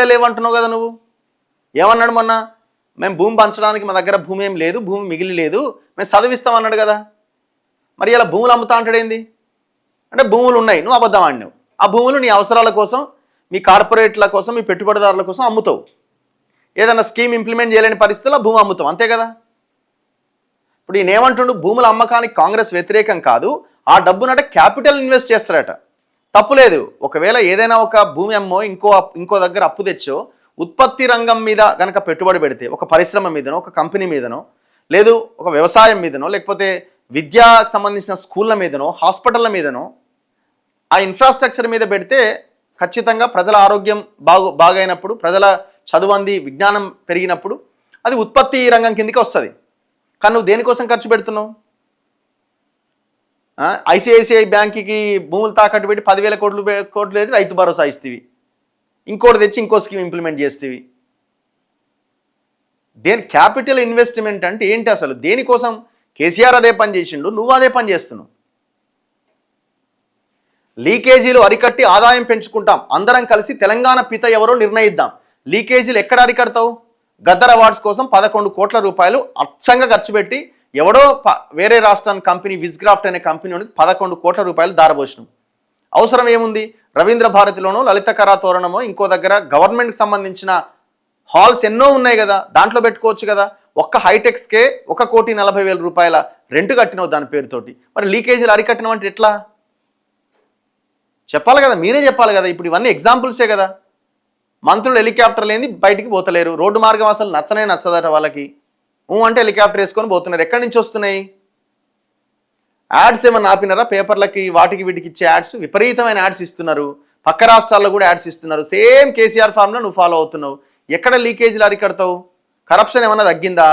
భూములే లేవంటున్నావు కదా నువ్వు. ఏమన్నాడు మొన్న? మేము భూమి పంచడానికి మా దగ్గర భూమి ఏం లేదు, భూమి మిగిలి లేదు, మేము చదివిస్తాం అన్నాడు కదా. మరి ఇలా భూములు అమ్ముతా అంటాడేంది? అంటే భూములు ఉన్నాయి, నువ్వు అబద్ధం ఆడినావు. ఆ భూములు నీ అవసరాల కోసం, మీ కార్పొరేట్ల కోసం, మీ పెట్టుబడిదారుల కోసం అమ్ముతావు. ఏదైనా స్కీమ్ ఇంప్లిమెంట్ చేయలేని పరిస్థితుల్లో భూమి అమ్ముతావు, అంతే కదా. ఇప్పుడు ఈయన ఏమంటుండు? భూముల అమ్మకానికి కాంగ్రెస్ వ్యతిరేకం కాదు, ఆ డబ్బునంటే క్యాపిటల్ ఇన్వెస్ట్ చేస్తారట. తప్పులేదు. ఒకవేళ ఏదైనా ఒక భూమి అమ్మో ఇంకో దగ్గర అప్పు తెచ్చో ఉత్పత్తి రంగం మీద కనుక పెట్టుబడి పెడితే, ఒక పరిశ్రమ మీదనో, ఒక కంపెనీ మీదనో, లేదు ఒక వ్యవసాయం మీదనో, లేకపోతే విద్యాకు సంబంధించిన స్కూళ్ళ మీదనో, హాస్పిటళ్ళ మీదనో, ఆ ఇన్ఫ్రాస్ట్రక్చర్ మీద పెడితే ఖచ్చితంగా ప్రజల ఆరోగ్యం బాగైనప్పుడు, ప్రజల చదువంది విజ్ఞానం పెరిగినప్పుడు అది ఉత్పత్తి రంగం కిందకి వస్తుంది. కానీ నువ్వు దేనికోసం ఖర్చు పెడుతున్నావు? ఐసిఐసిఐ బ్యాంక్కి భూములు తాకట్టు పెట్టి 10,000 కోట్లు లేదు రైతు భరోసా ఇస్తేవి, ఇంకోటి తెచ్చి ఇంకో స్కీమ్ ఇంప్లిమెంట్ చేస్తేవి. క్యాపిటల్ ఇన్వెస్ట్మెంట్ అంటే ఏంటి అసలు? దేనికోసం? కేసీఆర్ అదే పని చేసిండు, నువ్వు అదే పని చేస్తున్నావు. లీకేజీలు అరికట్టి ఆదాయం పెంచుకుంటాం, అందరం కలిసి తెలంగాణ పిత ఎవరో నిర్ణయిద్దాం. లీకేజీలు ఎక్కడ అరికడతావు? గద్దర్ అవార్డ్స్ కోసం 11 కోట్ల రూపాయలు అచ్చంగా ఖర్చు పెట్టి ఎవడో వేరే రాష్ట్రానికి కంపెనీ విజ్గ్రాఫ్ట్ అనే కంపెనీ 11 కోట్ల రూపాయలు దారబోసినాం. అవసరం ఏముంది? రవీంద్ర భారతిలోనో, లలిత కళాతోరణమో, ఇంకో దగ్గర గవర్నమెంట్కి సంబంధించిన హాల్స్ ఎన్నో ఉన్నాయి కదా, దాంట్లో పెట్టుకోవచ్చు కదా. ఒక్క హైటెక్స్కే 1,40,00,000 రూపాయల రెంట్ కట్టినావు దాని పేరుతోటి. మరి లీకేజీలు అరికట్టినావు అంటే ఎట్లా? చెప్పాలి కదా, మీరే చెప్పాలి కదా. ఇప్పుడు ఇవన్నీ ఎగ్జాంపుల్సే కదా. మంత్రులు హెలికాప్టర్ లేని బయటికి పోతలేరు, రోడ్డు మార్గం అసలు నచ్చదట వాళ్ళకి. అంటే హెలికాప్టర్ వేసుకొని పోతున్నారు. ఎక్కడి నుంచి వస్తున్నాయి? యాడ్స్ ఏమన్నా ఆపినారా? పేపర్లకి వాటికి వీటికి ఇచ్చే యాడ్స్, విపరీతమైన యాడ్స్ ఇస్తున్నారు. పక్క రాష్ట్రాల్లో కూడా యాడ్స్ ఇస్తున్నారు. సేమ్ కేసీఆర్ ఫార్ములా నువ్వు ఫాలో అవుతున్నావు. ఎక్కడ లీకేజీలు అరికడతావు? కరప్షన్ ఏమన్నా తగ్గిందా?